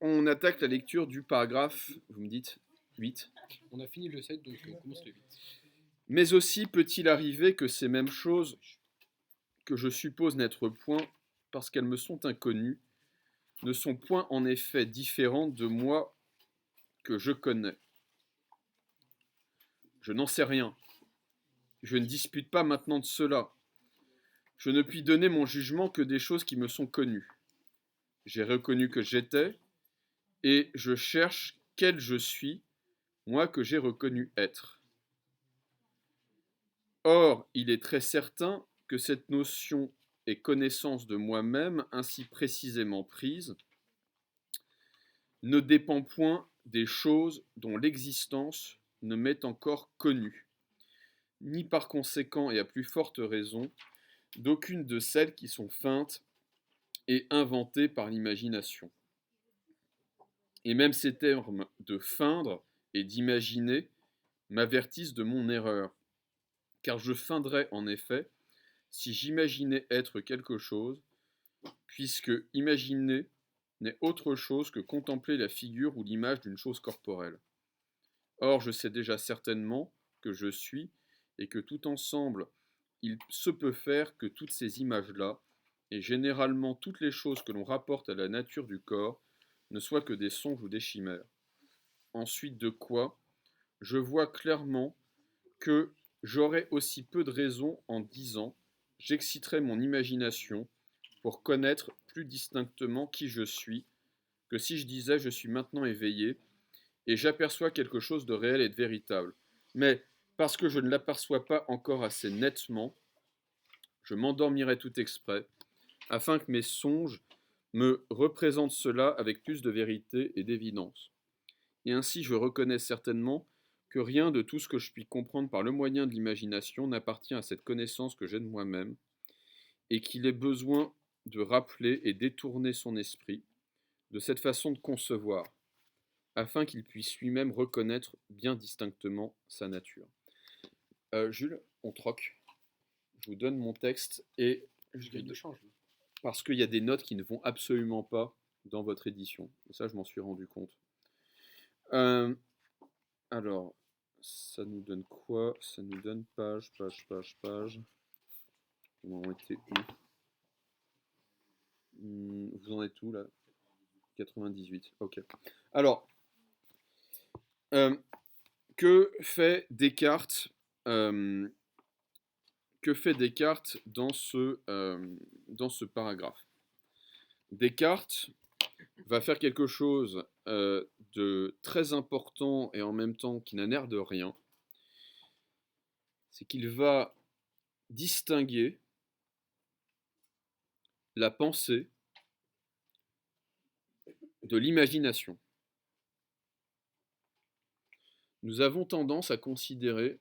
On attaque la lecture du paragraphe, vous me dites, 8. On a fini le 7, donc on commence le 8. Mais aussi peut-il arriver que ces mêmes choses, que je suppose n'être point, parce qu'elles me sont inconnues, ne sont point en effet différentes de moi que je connais. Je n'en sais rien. Je ne dispute pas maintenant de cela. Je ne puis donner mon jugement que des choses qui me sont connues. J'ai reconnu que j'étais, et je cherche quel je suis, moi que j'ai reconnu être. Or, il est très certain que cette notion et connaissance de moi-même, ainsi précisément prise, ne dépend point des choses dont l'existence ne m'est encore connue, ni par conséquent et à plus forte raison, d'aucune de celles qui sont feintes et inventées par l'imagination. Et même ces termes de feindre et d'imaginer m'avertissent de mon erreur, car je feindrais en effet si j'imaginais être quelque chose, puisque imaginer n'est autre chose que contempler la figure ou l'image d'une chose corporelle. Or, je sais déjà certainement que je suis, et que tout ensemble, il se peut faire que toutes ces images-là, et généralement toutes les choses que l'on rapporte à la nature du corps, ne soient que des songes ou des chimères. Ensuite de quoi, je vois clairement que j'aurais aussi peu de raison en disant j'exciterai mon imagination pour connaître plus distinctement qui je suis, que si je disais je suis maintenant éveillé et j'aperçois quelque chose de réel et de véritable. Mais parce que je ne l'aperçois pas encore assez nettement, je m'endormirai tout exprès, afin que mes songes me représentent cela avec plus de vérité et d'évidence. Et ainsi je reconnais certainement que rien de tout ce que je puis comprendre par le moyen de l'imagination n'appartient à cette connaissance que j'ai de moi-même, et qu'il est besoin de rappeler et détourner son esprit de cette façon de concevoir, afin qu'il puisse lui-même reconnaître bien distinctement sa nature. Jules, on troque. Je vous donne mon texte et Je gagne de change. parce qu'il y a des notes qui ne vont absolument pas dans votre édition. Et ça, je m'en suis rendu compte. Alors, ça nous donne quoi? Ça nous donne page. On en était où? Vous en êtes où là? 98. Ok. Alors, que fait Descartes dans ce paragraphe? Descartes va faire quelque chose de très important et en même temps qui n'a l'air de rien. C'est qu'il va distinguer la pensée de l'imagination. Nous avons tendance à considérer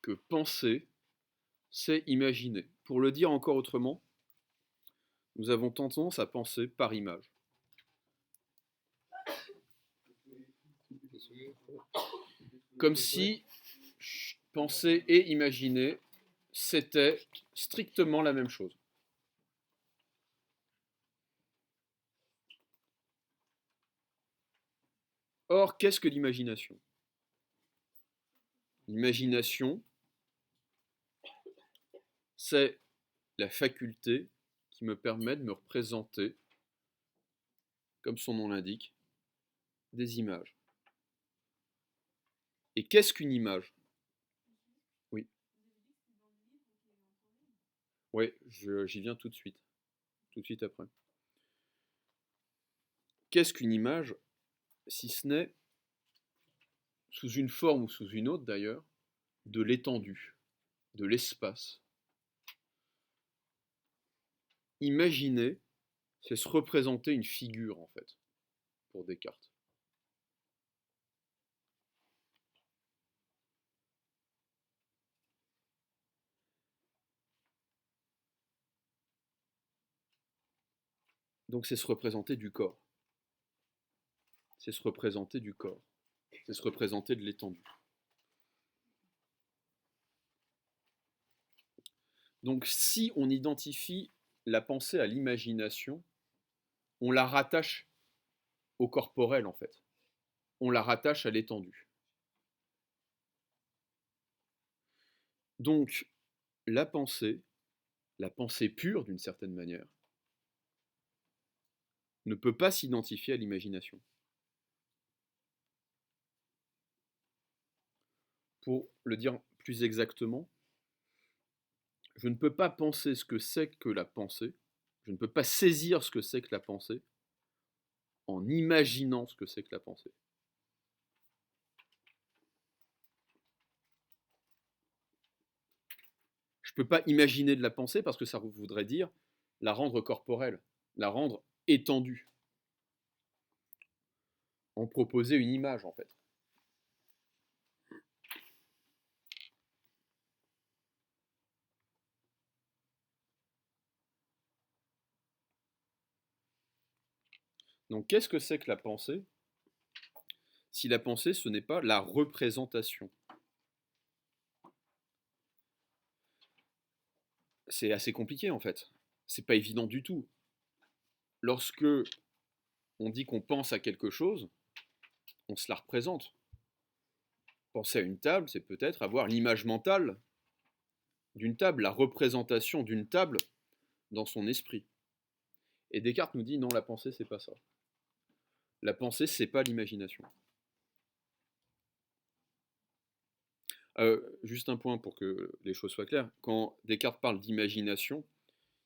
que penser, c'est imaginer. Pour le dire encore autrement, nous avons tendance à penser par image. Comme si penser et imaginer, c'était strictement la même chose. Or, qu'est-ce que l'imagination? L'imagination, c'est la faculté qui me permet de me représenter, comme son nom l'indique, des images. Et qu'est-ce qu'une image? Oui. Oui, j'y viens tout de suite après. Qu'est-ce qu'une image, si ce n'est, sous une forme ou sous une autre d'ailleurs, de l'étendue, de l'espace? Imaginer, c'est se représenter une figure en fait, pour Descartes. Donc c'est se représenter du corps. C'est se représenter du corps. C'est se représenter de l'étendue. Donc si on identifie la pensée à l'imagination, on la rattache au corporel, en fait. On la rattache à l'étendue. Donc, la pensée pure, d'une certaine manière, ne peut pas s'identifier à l'imagination. Pour le dire plus exactement, je ne peux pas penser ce que c'est que la pensée, je ne peux pas saisir ce que c'est que la pensée en imaginant ce que c'est que la pensée. Je ne peux pas imaginer de la pensée parce que ça voudrait dire la rendre corporelle, la rendre étendue, en proposer une image en fait. Donc qu'est-ce que c'est que la pensée si la pensée ce n'est pas la représentation? C'est assez compliqué en fait. C'est pas évident du tout. Lorsque on dit qu'on pense à quelque chose, on se la représente. Penser à une table, c'est peut-être avoir l'image mentale d'une table, la représentation d'une table dans son esprit. Et Descartes nous dit non, la pensée, c'est pas ça. La pensée, c'est pas l'imagination. Juste un point pour que les choses soient claires. Quand Descartes parle d'imagination,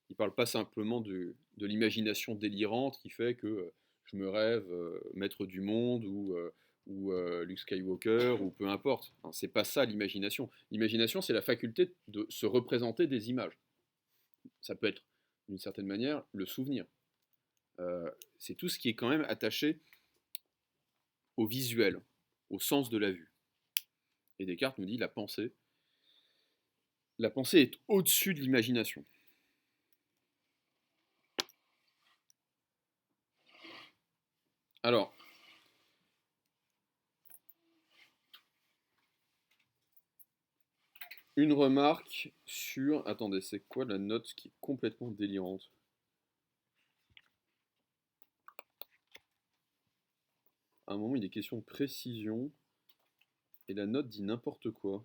il ne parle pas simplement de l'imagination délirante qui fait que je me rêve maître du monde ou Luke Skywalker ou peu importe. C'est pas ça l'imagination. L'imagination, c'est la faculté de se représenter des images. Ça peut être, d'une certaine manière, le souvenir. C'est tout ce qui est quand même attaché au visuel, au sens de la vue. Et Descartes nous dit la pensée est au-dessus de l'imagination. Alors, une remarque sur... Attendez, c'est quoi la note qui est complètement délirante? À un moment, il est question de précision, et la note dit n'importe quoi.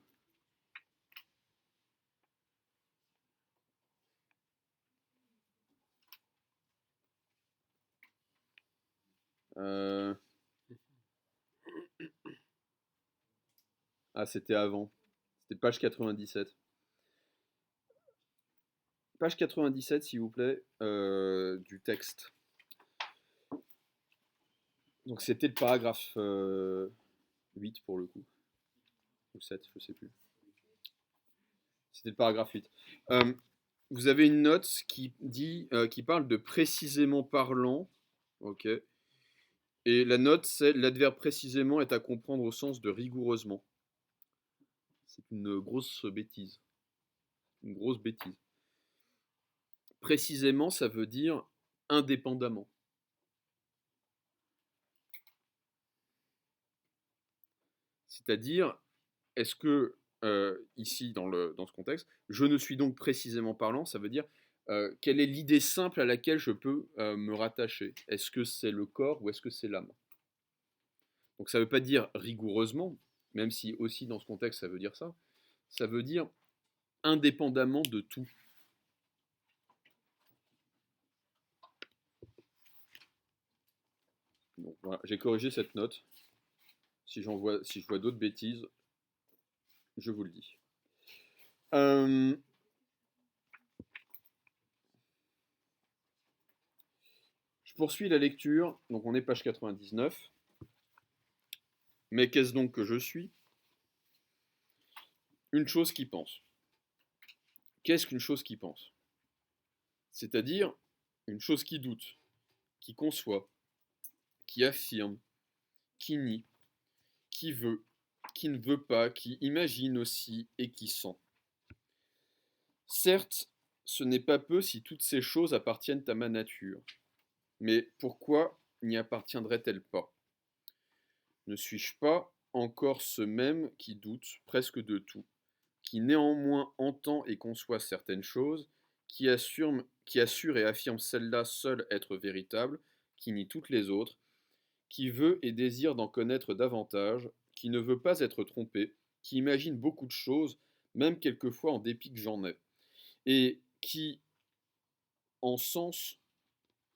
Ah, c'était avant. C'était page 97. Page 97, s'il vous plaît, du texte. Donc c'était le paragraphe 8 pour le coup. Ou 7, je sais plus. C'était le paragraphe 8. Vous avez une note qui dit, qui parle de précisément parlant. Ok. Et la note, c'est l'adverbe précisément est à comprendre au sens de rigoureusement. C'est une grosse bêtise. Une grosse bêtise. Précisément, ça veut dire indépendamment. C'est-à-dire, est-ce que, ici, dans ce contexte, je ne suis donc précisément parlant, ça veut dire, quelle est l'idée simple à laquelle je peux me rattacher? Est-ce que c'est le corps ou est-ce que c'est l'âme? Donc ça ne veut pas dire rigoureusement, même si aussi dans ce contexte ça veut dire ça. Ça veut dire indépendamment de tout. Donc voilà, j'ai corrigé cette note. Si je vois d'autres bêtises, je vous le dis. Je poursuis la lecture. Donc on est page 99. Mais qu'est-ce donc que je suis? Une chose qui pense. Qu'est-ce qu'une chose qui pense? C'est-à-dire une chose qui doute, qui conçoit, qui affirme, qui nie, qui veut, qui ne veut pas, qui imagine aussi et qui sent. Certes, ce n'est pas peu si toutes ces choses appartiennent à ma nature. Mais pourquoi n'y appartiendraient-elles pas? Ne suis-je pas encore ce même qui doute presque de tout, qui néanmoins entend et conçoit certaines choses, qui assure et affirme celle-là seule être véritable, qui nie toutes les autres, qui veut et désire d'en connaître davantage, qui ne veut pas être trompé, qui imagine beaucoup de choses, même quelquefois en dépit que j'en ai, et qui en sens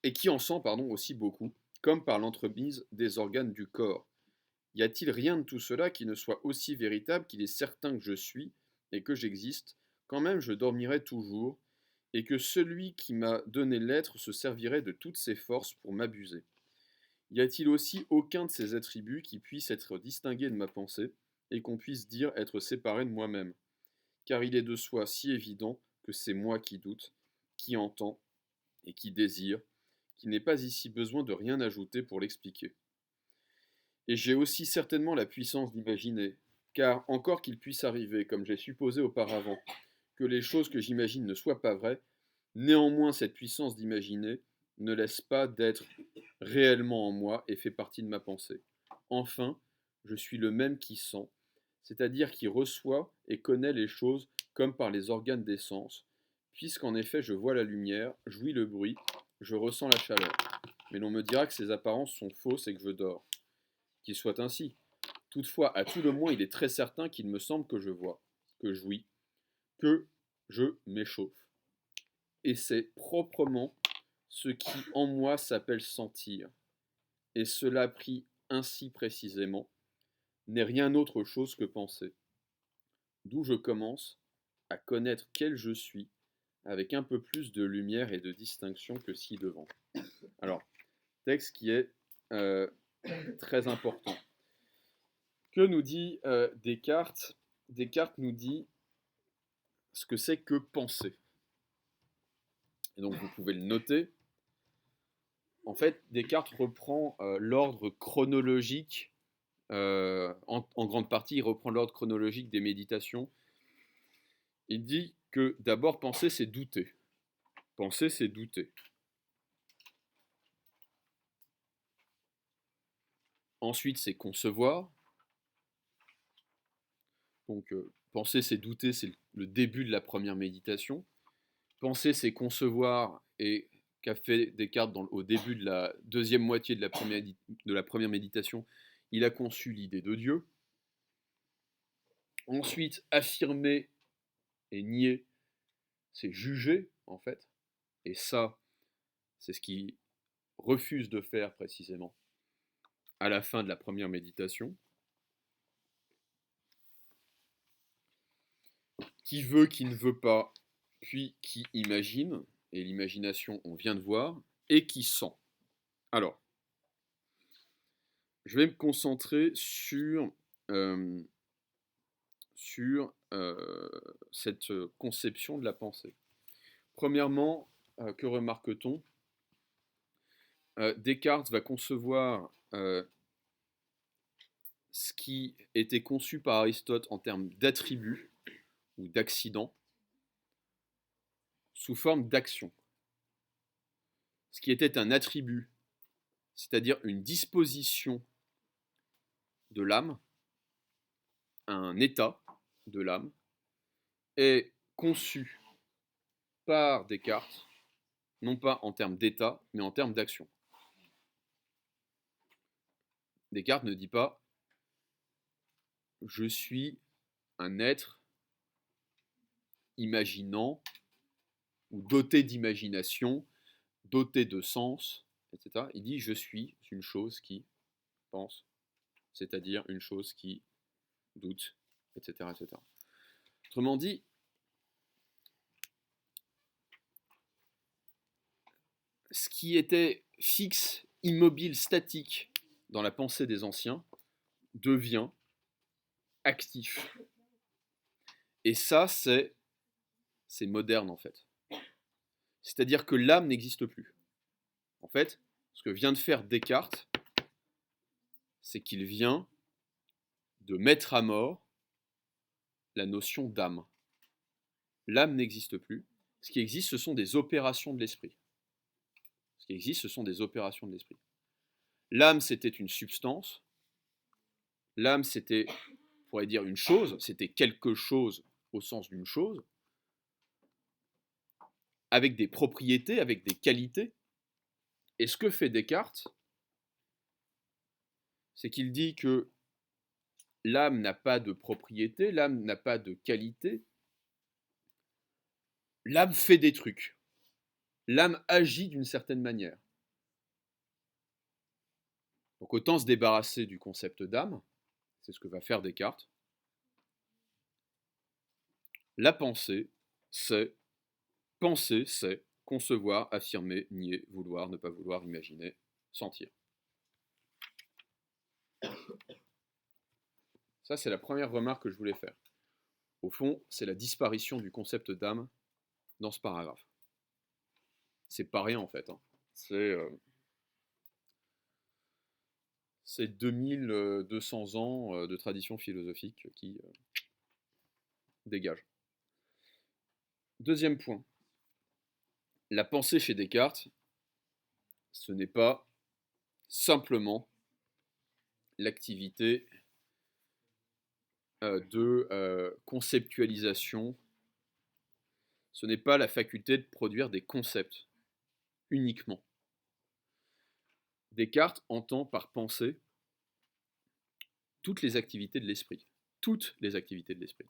et qui en sent pardon, aussi beaucoup, comme par l'entremise des organes du corps. Y a-t-il rien de tout cela qui ne soit aussi véritable qu'il est certain que je suis et que j'existe, quand même je dormirai toujours, et que celui qui m'a donné l'être se servirait de toutes ses forces pour m'abuser? Y a-t-il aussi aucun de ces attributs qui puisse être distingué de ma pensée, et qu'on puisse dire être séparé de moi-même? Car il est de soi si évident que c'est moi qui doute, qui entend et qui désire, qu'il n'est pas ici besoin de rien ajouter pour l'expliquer. Et j'ai aussi certainement la puissance d'imaginer, car encore qu'il puisse arriver, comme j'ai supposé auparavant, que les choses que j'imagine ne soient pas vraies, néanmoins cette puissance d'imaginer ne laisse pas d'être réellement en moi et fait partie de ma pensée. Enfin, je suis le même qui sent, c'est-à-dire qui reçoit et connaît les choses comme par les organes des sens, puisqu'en effet je vois la lumière, j'ouïs le bruit, je ressens la chaleur. Mais l'on me dira que ces apparences sont fausses et que je dors. Qu'il soit ainsi. Toutefois, à tout le moins, il est très certain qu'il me semble que je vois, que j'ouïs, que je m'échauffe. Et c'est proprement ce qui en moi s'appelle sentir. Et cela pris ainsi précisément n'est rien autre chose que penser. D'où je commence à connaître quel je suis avec un peu plus de lumière et de distinction que ci-devant. Alors, texte qui est très important. Que nous dit Descartes? Descartes nous dit ce que c'est que penser. Et donc vous pouvez le noter. En fait, Descartes reprend l'ordre chronologique, en grande partie, il reprend l'ordre chronologique des méditations. Il dit que d'abord, penser, c'est douter. Penser, c'est douter. Ensuite, c'est concevoir. Donc, penser, c'est douter, c'est le début de la première méditation. Penser, c'est concevoir, et qu'a fait Descartes au début de la deuxième moitié de la première méditation, il a conçu l'idée de Dieu. Ensuite, affirmer et nier, c'est juger, en fait. Et ça, c'est ce qu'il refuse de faire précisément à la fin de la première méditation. Qui veut, qui ne veut pas, puis qui imagine, et l'imagination, on vient de voir, et qui sent. Alors, je vais me concentrer sur cette conception de la pensée. Premièrement, que remarque-t-on? Descartes va concevoir ce qui était conçu par Aristote en termes d'attributs ou d'accidents sous forme d'action. Ce qui était un attribut, c'est-à-dire une disposition de l'âme, un état de l'âme, est conçu par Descartes, non pas en termes d'état, mais en termes d'action. Descartes ne dit pas « je suis un être imaginant ou doté d'imagination, doté de sens, etc. » Il dit « je suis une chose qui pense, c'est-à-dire une chose qui doute, etc. etc. » Autrement dit, ce qui était fixe, immobile, statique dans la pensée des anciens devient actif. Et ça, c'est moderne en fait. C'est-à-dire que l'âme n'existe plus. En fait, ce que vient de faire Descartes, c'est qu'il vient de mettre à mort la notion d'âme. L'âme n'existe plus. Ce qui existe, ce sont des opérations de l'esprit. Ce qui existe, ce sont des opérations de l'esprit. L'âme, c'était une substance. L'âme, c'était, on pourrait dire, une chose. C'était quelque chose au sens d'une chose, avec des propriétés, avec des qualités. Et ce que fait Descartes, c'est qu'il dit que l'âme n'a pas de propriété, l'âme n'a pas de qualité, l'âme fait des trucs, l'âme agit d'une certaine manière. Donc autant se débarrasser du concept d'âme, c'est ce que va faire Descartes. La pensée, c'est concevoir, affirmer, nier, vouloir, ne pas vouloir, imaginer, sentir. Ça, c'est la première remarque que je voulais faire. Au fond, c'est la disparition du concept d'âme dans ce paragraphe. C'est pas rien en fait. Hein. C'est 2200 ans de tradition philosophique qui dégagent. Deuxième point. La pensée chez Descartes, ce n'est pas simplement l'activité de conceptualisation, ce n'est pas la faculté de produire des concepts uniquement. Descartes entend par pensée toutes les activités de l'esprit. Toutes les activités de l'esprit.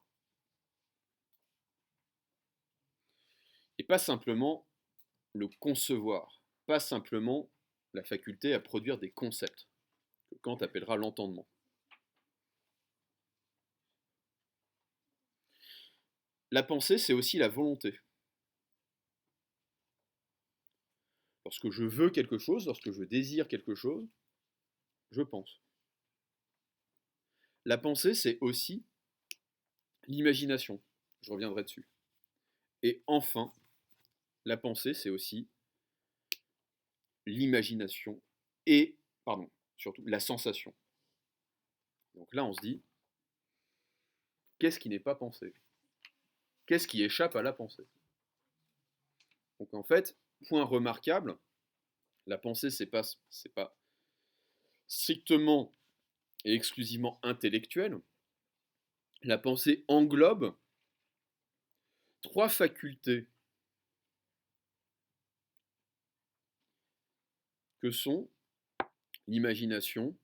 Et pas simplement le concevoir, pas simplement la faculté à produire des concepts, que Kant appellera l'entendement. La pensée, c'est aussi la volonté. Lorsque je veux quelque chose, lorsque je désire quelque chose, je pense. La pensée, c'est aussi l'imagination. Je reviendrai dessus. Et enfin, la pensée, c'est aussi l'imagination et, surtout la sensation. Donc là, on se dit, qu'est-ce qui n'est pas pensé? Qu'est-ce qui échappe à la pensée? Donc en fait, point remarquable, la pensée, c'est pas strictement et exclusivement intellectuel. La pensée englobe trois facultés que sont l'imagination,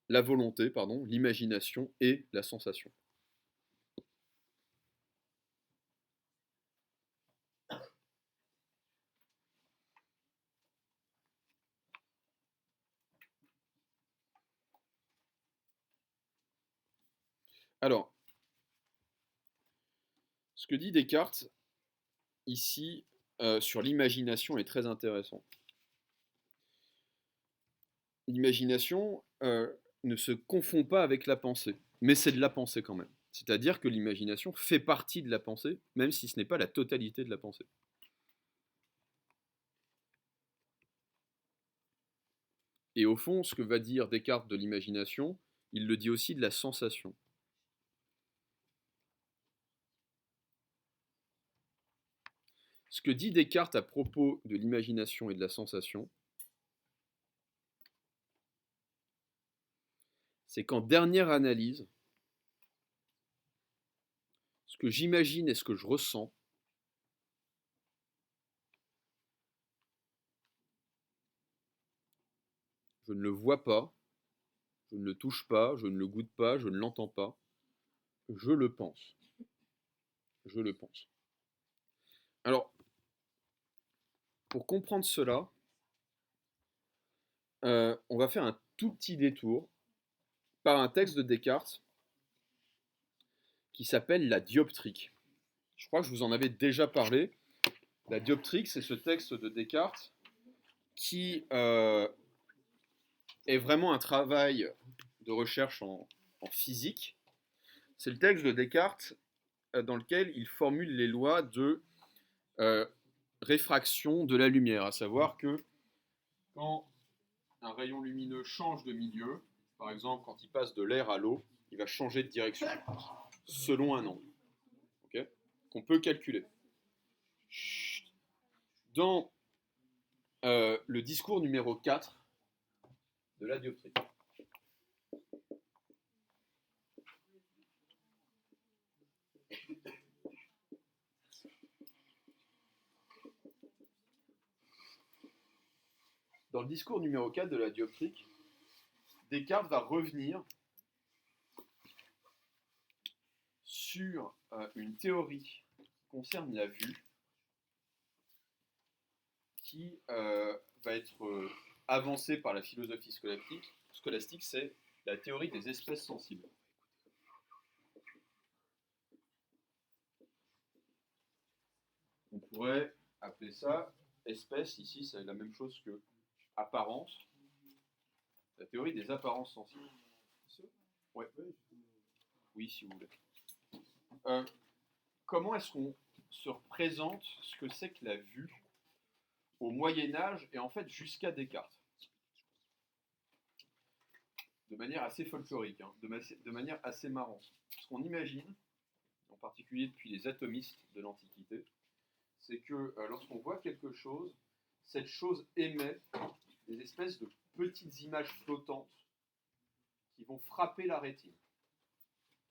la volonté, l'imagination et la sensation. Alors, ce que dit Descartes ici sur l'imagination est très intéressant. L'imagination ne se confond pas avec la pensée, mais c'est de la pensée quand même. C'est-à-dire que l'imagination fait partie de la pensée, même si ce n'est pas la totalité de la pensée. Et au fond, ce que va dire Descartes de l'imagination, il le dit aussi de la sensation. Ce que dit Descartes à propos de l'imagination et de la sensation, c'est qu'en dernière analyse, ce que j'imagine et ce que je ressens je ne le vois pas, je ne le touche pas, je ne le goûte pas, je ne l'entends pas, je le pense. Je le pense. Alors, pour comprendre cela, on va faire un tout petit détour par un texte de Descartes qui s'appelle la dioptrique. Je crois que je vous en avais déjà parlé. La dioptrique, c'est ce texte de Descartes qui est vraiment un travail de recherche en physique. C'est le texte de Descartes dans lequel il formule les lois de réfraction de la lumière, à savoir que quand un rayon lumineux change de milieu, par exemple quand il passe de l'air à l'eau, il va changer de direction selon un angle qu'on peut calculer. Dans le discours numéro 4 de la dioptrique. Dans le discours numéro 4 de la dioptrique, Descartes va revenir sur une théorie qui concerne la vue, qui va être avancée par la philosophie scolastique, c'est la théorie des espèces sensibles. On pourrait appeler ça espèce, ici c'est la même chose que apparence, la théorie des apparences sensibles. Ouais. Oui, si vous voulez. Comment est-ce qu'on se représente ce que c'est que la vue au Moyen-Âge et en fait jusqu'à Descartes? De manière assez folklorique, hein, de manière assez marrante. Ce qu'on imagine, en particulier depuis les atomistes de l'Antiquité, c'est que lorsqu'on voit quelque chose, cette chose émet des espèces de petites images flottantes qui vont frapper la rétine.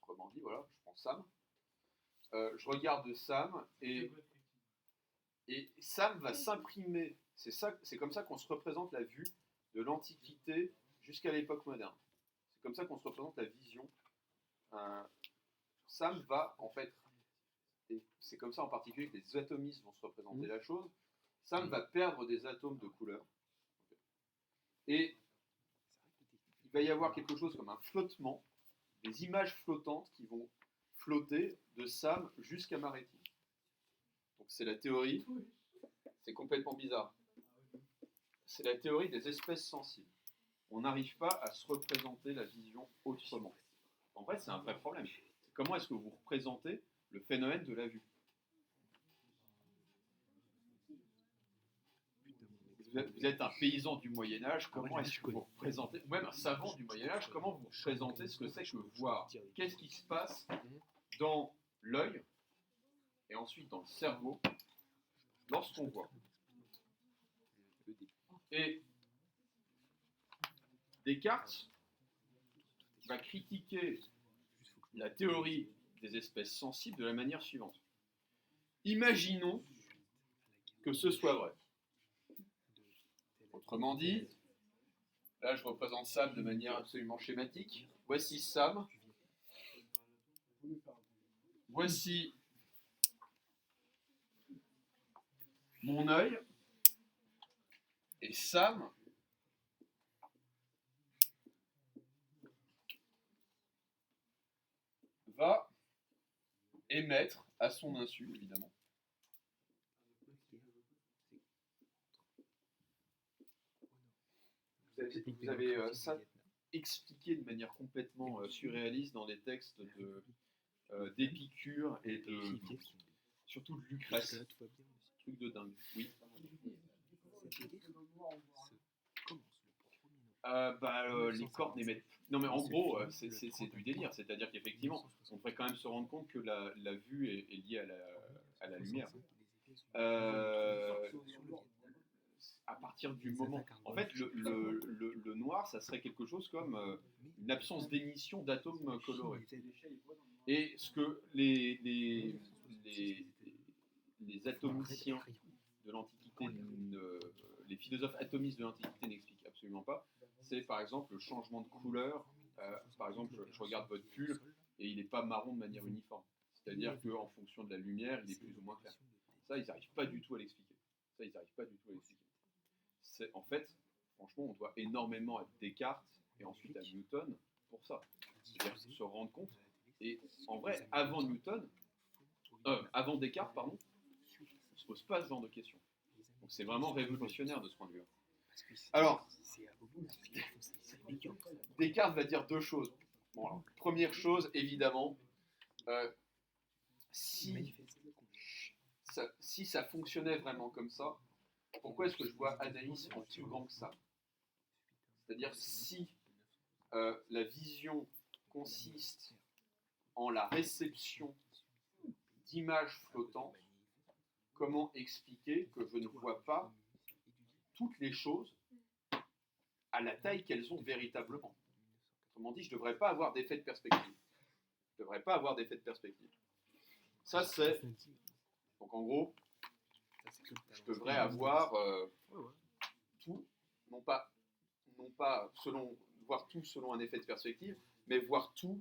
Autrement dit, voilà, je prends Sam, je regarde Sam et Sam va s'imprimer. C'est comme ça qu'on se représente la vue de l'Antiquité jusqu'à l'époque moderne. C'est comme ça qu'on se représente la vision. Sam va, en fait, et c'est comme ça en particulier que les atomistes vont se représenter la chose, Sam va perdre des atomes de couleur. Et il va y avoir quelque chose comme un flottement, des images flottantes qui vont flotter de Sam jusqu'à ma rétine. Donc c'est la théorie, c'est complètement bizarre. C'est la théorie des espèces sensibles. On n'arrive pas à se représenter la vision autrement. En vrai, c'est un vrai problème. Comment est-ce que vous représentez le phénomène de la vue? Vous êtes un paysan du Moyen-Âge, comment est-ce que vous représentez, ou même un savant du Moyen-Âge, comment vous représentez ce que c'est que voir? Qu'est-ce qui se passe dans l'œil et ensuite dans le cerveau lorsqu'on voit? Et Descartes va critiquer la théorie des espèces sensibles de la manière suivante. Imaginons que ce soit vrai. Autrement dit, là je représente Sam de manière absolument schématique. Voici Sam. Voici mon œil. Et Sam va émettre, à son insu évidemment, vous avez ça expliqué de manière complètement surréaliste dans les textes d'Épicure et surtout de Lucrèce. Truc de dingue. Oui. Les cordes n'émettent. Non mais en gros, c'est du délire. C'est-à-dire qu'effectivement, on devrait quand même se rendre compte que la vue est liée à la lumière. À partir du moment. En fait, le noir, ça serait quelque chose comme une absence d'émission d'atomes colorés. Et ce que les atomiciens de l'Antiquité, les philosophes atomistes de l'Antiquité n'expliquent absolument pas, c'est par exemple le changement de couleur. Par exemple, je regarde votre pull et il n'est pas marron de manière uniforme. C'est-à-dire qu'en fonction de la lumière, il est plus ou moins clair. Ça, ils n'arrivent pas du tout à l'expliquer. En fait, franchement, on doit énormément à Descartes et ensuite à Newton pour ça. C'est-à-dire se rendre compte. Et en vrai, avant Descartes, pardon, on ne se pose pas ce genre de questions. Donc c'est vraiment révolutionnaire de ce point de vue-là. Alors, Descartes va dire deux choses. Bon, alors, première chose, évidemment, si ça fonctionnait vraiment comme ça, pourquoi est-ce que je vois Anaïs en plus grand que ça? C'est-à-dire si la vision consiste en la réception d'images flottantes, comment expliquer que je ne vois pas toutes les choses à la taille qu'elles ont véritablement? Autrement dit, je ne devrais pas avoir d'effet de perspective. Ça, c'est... Donc en gros, je devrais avoir tout, non pas selon voir tout selon un effet de perspective, mais voir tout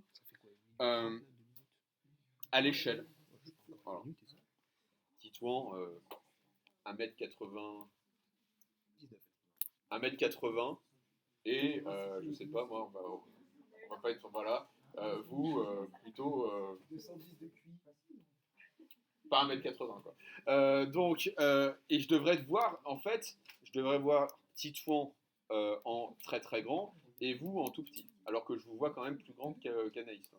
à l'échelle. Voilà. Titouan, 1m80, 1m80, et je sais pas moi, on va pas être, voilà, vous, plutôt, 210 de QI. pas 1m80 quoi. Donc, et je devrais voir, en fait, je devrais voir Titouan en très très grand, et vous en tout petit, alors que je vous vois quand même plus grand qu'Anaïs.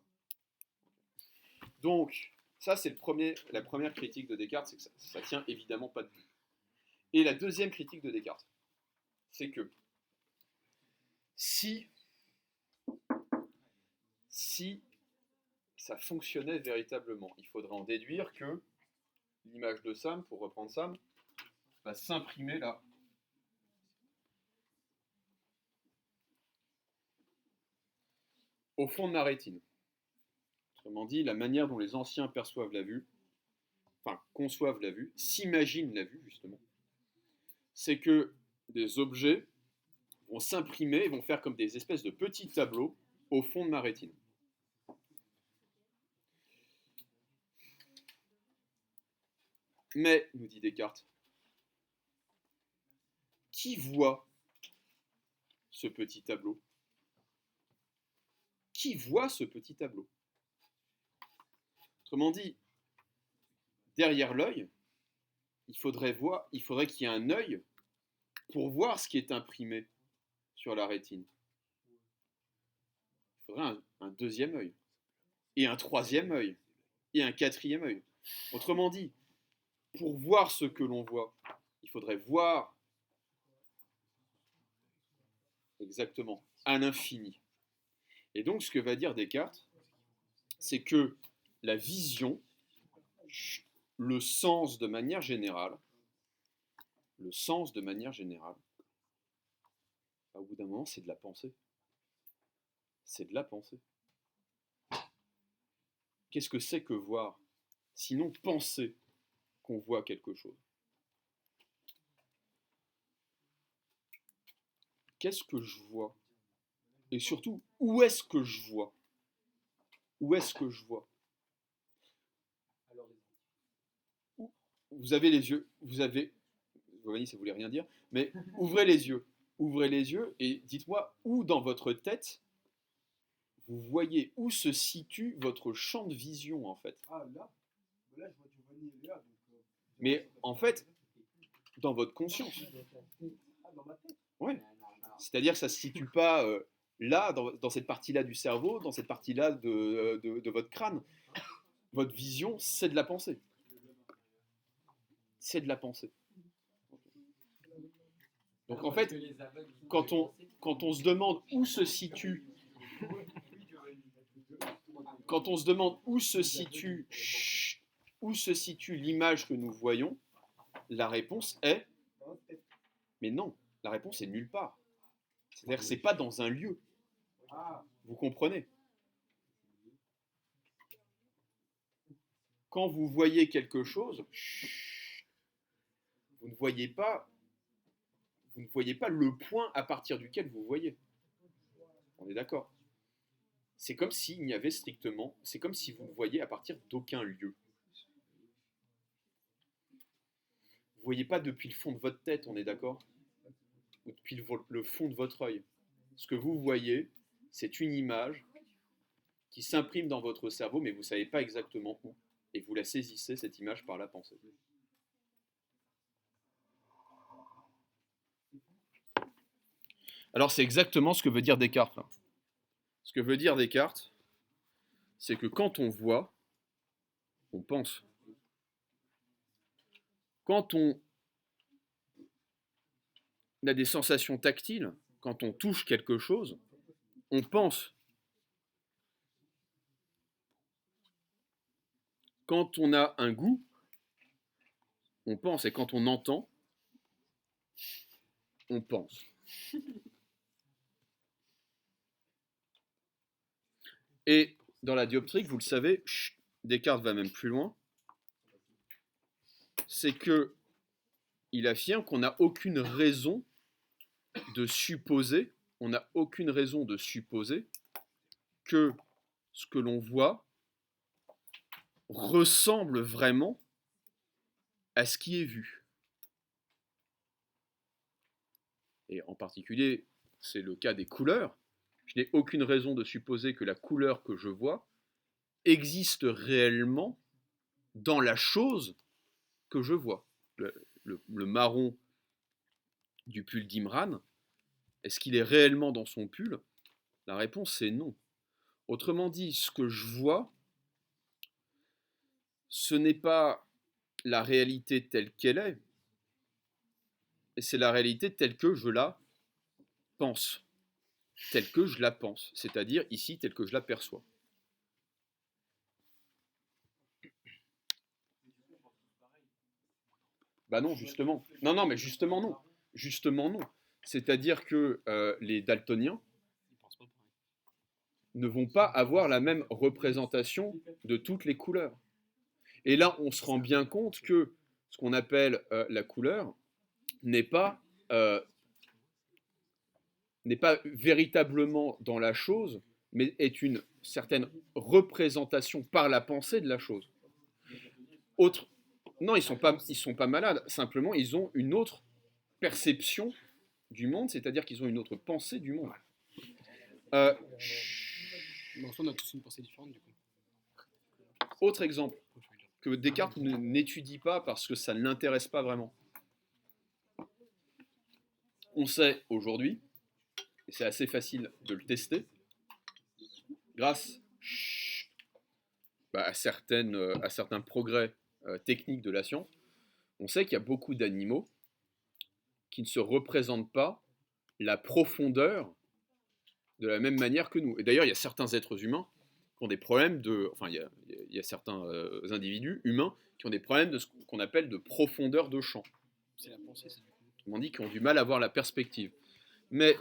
Donc, ça c'est la première critique de Descartes, c'est que ça tient évidemment pas debout. Et la deuxième critique de Descartes, c'est que si ça fonctionnait véritablement, il faudrait en déduire que l'image de Sam, pour reprendre Sam, va s'imprimer là. Au fond de ma rétine. Autrement dit, la manière dont les anciens perçoivent la vue, enfin conçoivent la vue, s'imaginent la vue justement, c'est que des objets vont s'imprimer, vont faire comme des espèces de petits tableaux au fond de ma rétine. Mais, nous dit Descartes, qui voit ce petit tableau? Qui voit ce petit tableau? Autrement dit, derrière l'œil, il faudrait qu'il y ait un œil pour voir ce qui est imprimé sur la rétine. Il faudrait un deuxième œil, et un troisième œil, et un quatrième œil. Autrement dit, pour voir ce que l'on voit, il faudrait voir exactement à l'infini. Et donc, ce que va dire Descartes, c'est que la vision, le sens de manière générale, au bout d'un moment, c'est de la pensée. C'est de la pensée. Qu'est-ce que c'est que voir? Sinon penser qu'on voit quelque chose. Qu'est-ce que je vois? Et surtout, où est-ce que je vois? Où est-ce que je vois? Vous avez les yeux, voyez, ça voulait rien dire, mais ouvrez les yeux et dites-moi où dans votre tête vous voyez où se situe votre champ de vision en fait. Ah là je vois Giovanni et Léa. Donc, mais en fait, dans votre conscience. Ah, dans ma tête. Ouais. C'est-à-dire que ça ne se situe pas là, dans cette partie-là du cerveau, dans cette partie-là de votre crâne. Votre vision, c'est de la pensée. C'est de la pensée. Donc en fait, quand on se demande où se situe, où se situe l'image que nous voyons, la réponse est, mais non, la réponse est nulle part. C'est-à-dire que c'est pas dans un lieu. Vous comprenez? Quand vous voyez quelque chose, vous ne voyez pas le point à partir duquel vous voyez. On est d'accord? C'est comme s'il n'y avait strictement, c'est comme si vous ne voyez à partir d'aucun lieu. Vous ne voyez pas depuis le fond de votre tête, on est d'accord? Ou depuis le fond de votre œil. Ce que vous voyez, c'est une image qui s'imprime dans votre cerveau, mais vous ne savez pas exactement où. Et vous la saisissez, cette image, par la pensée. Alors c'est exactement ce que veut dire Descartes. Ce que veut dire Descartes, c'est que quand on voit, on pense. Quand on a des sensations tactiles, quand on touche quelque chose, on pense. Quand on a un goût, on pense. Et quand on entend, on pense. Et dans la dioptrique, vous le savez, Descartes va même plus loin, c'est qu'il affirme qu'on n'a aucune raison de supposer on n'a aucune raison de supposer que ce que l'on voit ressemble vraiment à ce qui est vu. Et en particulier, c'est le cas des couleurs. Je n'ai aucune raison de supposer que la couleur que je vois existe réellement dans la chose que je vois. Le marron du pull d'Imran, est-ce qu'il est réellement dans son pull? La réponse c'est non. Autrement dit, ce que je vois, ce n'est pas la réalité telle qu'elle est, et c'est la réalité telle que je la pense, telle que je la pense, c'est-à-dire ici telle que je la perçois. Bah non, justement. Non, non, mais justement non. Justement non. C'est-à-dire que les daltoniens Ils pensent pas pareil. ne vont pas avoir la même représentation de toutes les couleurs. Et là, on se rend bien compte que ce qu'on appelle la couleur n'est pas, véritablement dans la chose, mais est une certaine représentation par la pensée de la chose. Autre, non, ils sont pas malades. Simplement, ils ont une autre perception du monde, c'est-à-dire qu'ils ont une autre pensée du monde. Mais en soi, on a tous une pensée différente, du coup. Autre exemple que Descartes n'étudie pas parce que ça ne l'intéresse pas vraiment. On sait aujourd'hui, et c'est assez facile de le tester, grâce à certains progrès techniques de la science, on sait qu'il y a beaucoup d'animaux qui ne se représentent pas la profondeur de la même manière que nous. Et d'ailleurs, il y a certains êtres humains qui ont des problèmes de... Enfin, il y a certains individus humains qui ont des problèmes de ce qu'on appelle de profondeur de champ. C'est la pensée, c'est du coup. On dit qu'ils ont du mal à voir la perspective. Mais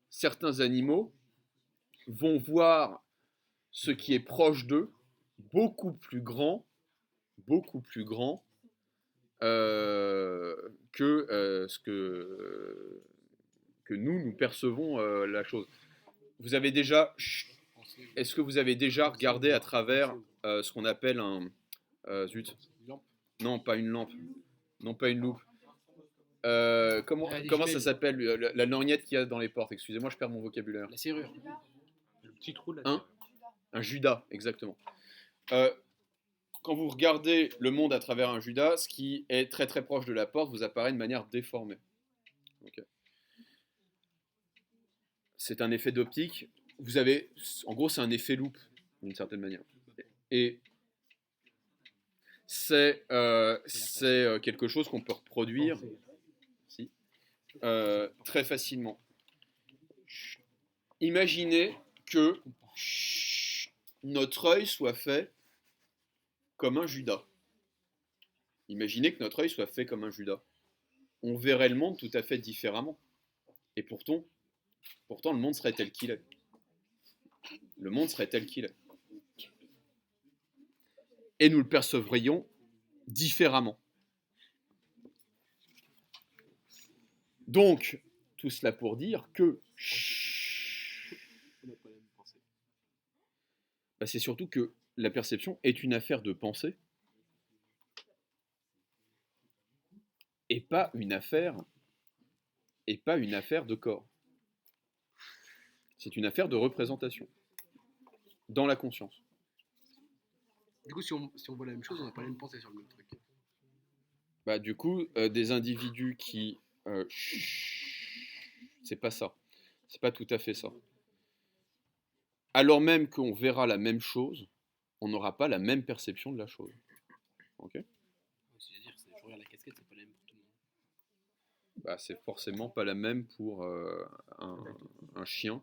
certains animaux vont voir ce qui est proche d'eux beaucoup plus grand que ce que nous percevons la chose. Vous avez déjà, Pensée, est-ce que vous avez déjà regardé à travers ce qu'on appelle un zut, une lampe. non pas une lampe, non pas une loupe. Comment, Ah, des comment ça jumelles. s'appelle la lorgnette qu'il y a dans les portes? Excusez-moi, je perds mon vocabulaire. La serrure. Le petit trou de la Un, serrure. un Judas, exactement. Quand vous regardez le monde à travers un Judas, ce qui est très très proche de la porte vous apparaît de manière déformée. Okay. C'est un effet d'optique. Vous avez, en gros, c'est un effet loupe d'une certaine manière. Et c'est quelque chose qu'on peut reproduire très facilement. Imaginez que notre œil soit fait comme un Judas. Imaginez que notre œil soit fait comme un Judas. On verrait le monde tout à fait différemment. Et pourtant le monde serait tel qu'il est. Le monde serait tel qu'il est. Et nous le percevrions différemment. Donc, tout cela pour dire que On n'a pas la même pensée. c'est surtout que la perception est une affaire de pensée et pas une affaire de corps. C'est une affaire de représentation dans la conscience. Du coup, si on voit la même chose, on n'a pas la même pensée sur le même truc. Du coup, des individus qui... c'est pas ça. C'est pas tout à fait ça. Alors même qu'on verra la même chose, on n'aura pas la même perception de la chose. Ok ? C'est-à-dire, je regarde la casquette, c'est pas la même pour tout le monde. C'est forcément pas la même pour un chien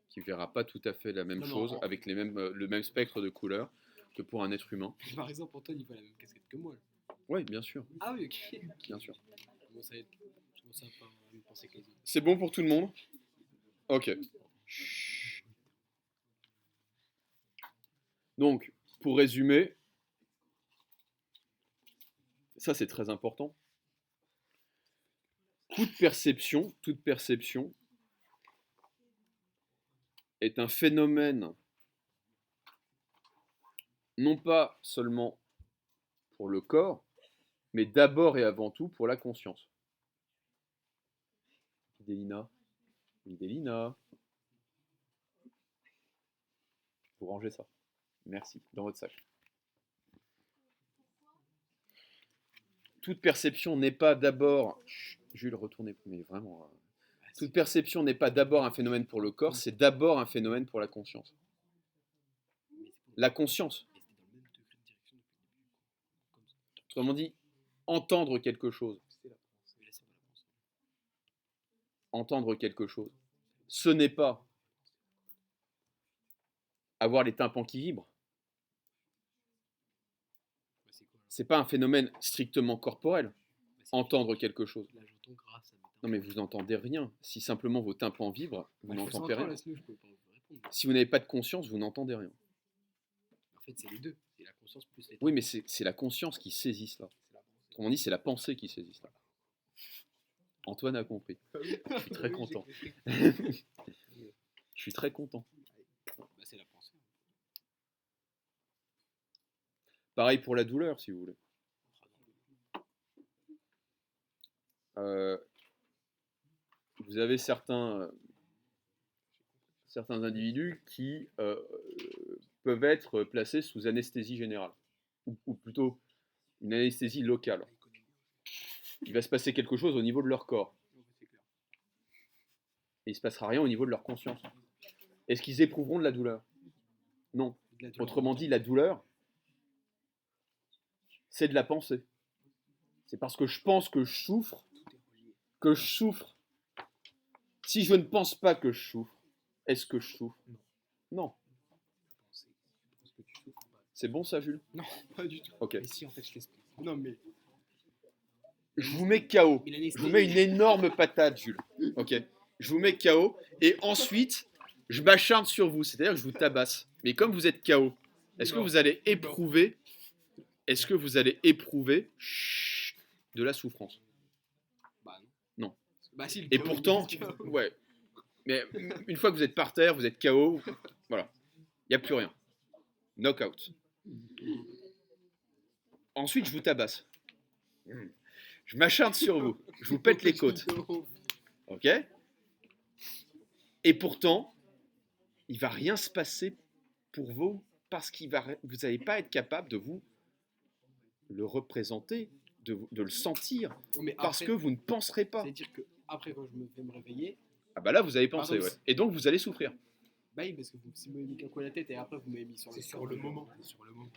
qui verra pas tout à fait la même Non, chose avec le même spectre de couleurs que pour un être humain. Par exemple, Antoine, il voit la même casquette que moi. Oui, bien sûr, Ah oui, ok. bien sûr. Je commence à pas avoir la même pensée que les autres. C'est bon pour tout le monde? Ok. Donc, pour résumer, ça c'est très important. Toute perception est un phénomène non pas seulement pour le corps, mais d'abord et avant tout pour la conscience. Idélina, Idélina, vous rangez ça. Merci, dans votre sac. Toute perception n'est pas d'abord... Jules, retournez, mais vraiment... Toute perception n'est pas d'abord un phénomène pour le corps, c'est d'abord un phénomène pour la conscience. La conscience. Autrement dit, entendre quelque chose. Entendre quelque chose. Ce n'est pas avoir les tympans qui vibrent. C'est pas un phénomène strictement corporel. Entendre quelque chose. Non mais vous n'entendez rien. Si simplement vos tympans vibrent, vous n'entendez rien. Si vous n'avez pas de conscience, vous n'entendez rien. En fait, c'est les deux. C'est la conscience plus les Oui, mais c'est la conscience qui saisit cela. Autrement dit, c'est la pensée qui saisit cela. Antoine a compris. Je suis très content. Je suis très content. Bah, c'est la pensée. Pareil pour la douleur, si vous voulez. Vous avez certains individus qui peuvent être placés sous anesthésie générale, ou plutôt une anesthésie locale. Il va se passer quelque chose au niveau de leur corps. Et il ne se passera rien au niveau de leur conscience. Est-ce qu'ils éprouveront de la douleur? Non. Autrement dit, la douleur, c'est de la pensée. C'est parce que je pense que je souffre, que je souffre. Si je ne pense pas que je souffre, est-ce que je souffre? Non. C'est bon ça, Jules? Non, pas du tout. Ok. Mais si, en fait, je t'explique. Non, mais. Je vous mets KO. Je vous mets une énorme patate, Jules. Ok. Je vous mets KO et ensuite, je m'acharne sur vous. C'est-à-dire que je vous tabasse. Mais comme vous êtes KO, est-ce que vous allez éprouver de la souffrance? Bah non. Non. Bah si, le Et KO, pourtant, il est KO. ouais. Mais une fois que vous êtes par terre, vous êtes KO, voilà. Il n'y a plus rien. Knockout. Ensuite, je vous tabasse. Je m'acharne sur vous. Je vous pète les côtes. Ok? Et pourtant, il ne va rien se passer pour vous parce que vous n'allez pas être capable de vous le représenter, de le sentir, Mais parce après, que vous ne penserez pas. c'est-à-dire que après, quand je me fais me réveiller, Ah bah là, vous avez pensé, Pardon, ouais. Et donc, vous allez souffrir. bah oui, parce que vous m'avez mis qu'un coup à la tête et après, vous m'avez mis sur le C'est sur le moment.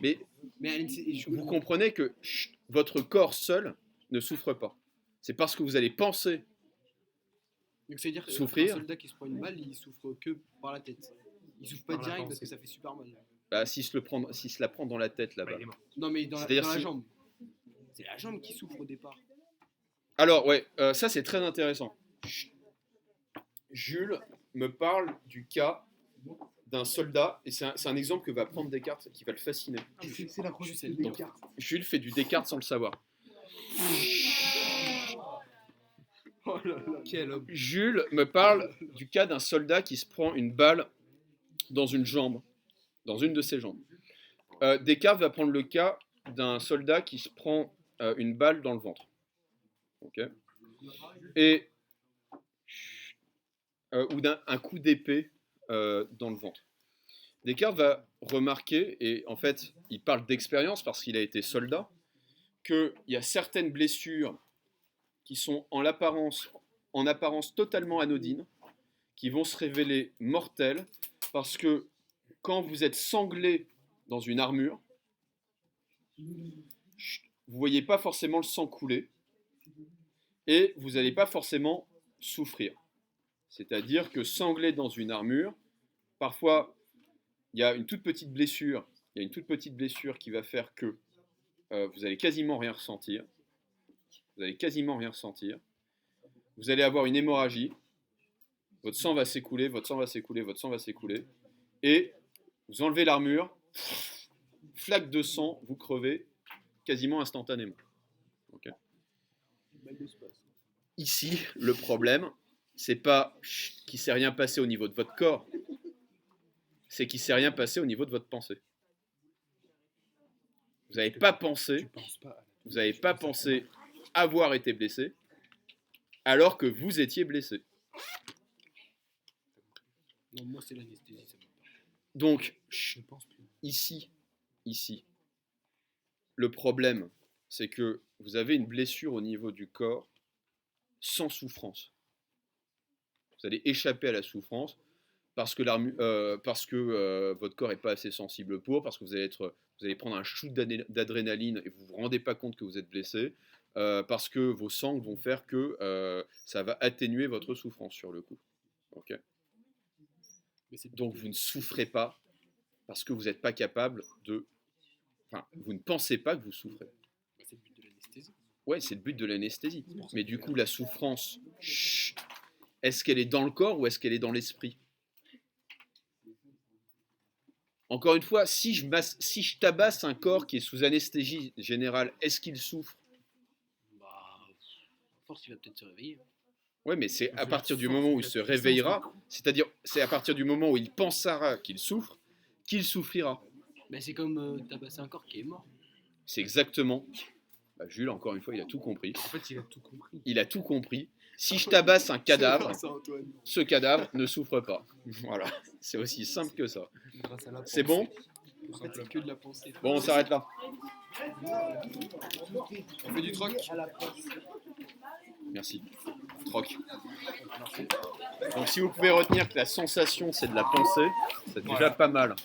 Mais Mais Aline, vous comprenez que votre corps seul ne souffre pas. C'est parce que vous allez penser. Donc, c'est-à-dire qu'un Souffrir. soldat qui se prend une balle, il souffre que par la tête. Il souffre pas Par la direct pensée. parce que ça fait super mal. Bah, s'il se la prend dans la tête là-bas. il est mort. Non, mais dans C'est-à-dire la si- jambe. C'est la jambe qui souffre au départ. Alors, ouais, ça c'est très intéressant. Jules me parle du cas d'un soldat, et c'est un exemple que va prendre Descartes, qui va le fasciner. C'est la chronique sais de le Descartes. Jules fait du Descartes sans le savoir. Oh là là, quel homme. Jules me parle du cas d'un soldat qui se prend une balle dans une jambe, dans une de ses jambes. Descartes va prendre le cas d'un soldat qui se prend une balle dans le ventre. Ok. Et ou d'un coup d'épée dans le ventre. Descartes va remarquer, et en fait il parle d'expérience parce qu'il a été soldat, qu'il y a certaines blessures qui sont en apparence totalement anodines, qui vont se révéler mortelles, parce que quand vous êtes sanglé dans une armure, vous ne voyez pas forcément le sang couler, et vous n'allez pas forcément souffrir. C'est-à-dire que sanglé dans une armure, parfois il y a une toute petite blessure, qui va faire que vous allez quasiment rien ressentir. Vous allez avoir une hémorragie, votre sang va s'écouler, et vous enlevez l'armure, flaque de sang, vous crevez quasiment instantanément. Okay. Ici, le problème, c'est pas qu'il ne s'est rien passé au niveau de votre corps, c'est qu'il ne s'est rien passé au niveau de votre pensée. Vous n'avez pas pensé, Tu penses pas à la vous n'avez pas pensé avoir été blessé, alors que vous étiez blessé. Non, moi c'est l'anesthésie, ça me parle. Donc, Je pense plus. ici, le problème, c'est que vous avez une blessure au niveau du corps sans souffrance. Vous allez échapper à la souffrance parce que, votre corps n'est pas assez sensible parce que vous allez prendre un shoot d'adrénaline et vous ne vous rendez pas compte que vous êtes blessé, parce que vos sangles vont faire que ça va atténuer votre souffrance sur le coup. Okay. Mais c'est Donc vous ne souffrez pas parce que vous n'êtes pas capable de... Enfin, vous ne pensez pas que vous souffrez. bah, c'est le but de l'anesthésie. Ouais, c'est le but de l'anesthésie. Mais du coup, la souffrance, est-ce qu'elle est dans le corps ou est-ce qu'elle est dans l'esprit? Encore une fois, si je tabasse un corps qui est sous anesthésie générale, est-ce qu'il souffre? Bah, à force, il va peut-être se réveiller. Ouais, mais c'est à partir du moment où il se réveillera, c'est-à-dire c'est à partir du moment où il pensera qu'il souffre, qu'il souffrira. Bah, c'est comme tabasser un corps qui est mort. C'est exactement... Bah, Jules, encore une fois, il a tout compris. En fait, il a tout compris. Il a tout compris. Si je tabasse un cadavre, Grâce à Antoine. ce cadavre ne souffre pas. Voilà, c'est aussi simple que ça. Grâce à la C'est pensée. bon? Tout En fait, c'est simplement. que de la pensée. Bon, on s'arrête là. On fait du troc. À la place. Merci. Troc. Donc si vous pouvez retenir que la sensation c'est de la pensée, c'est déjà pas mal.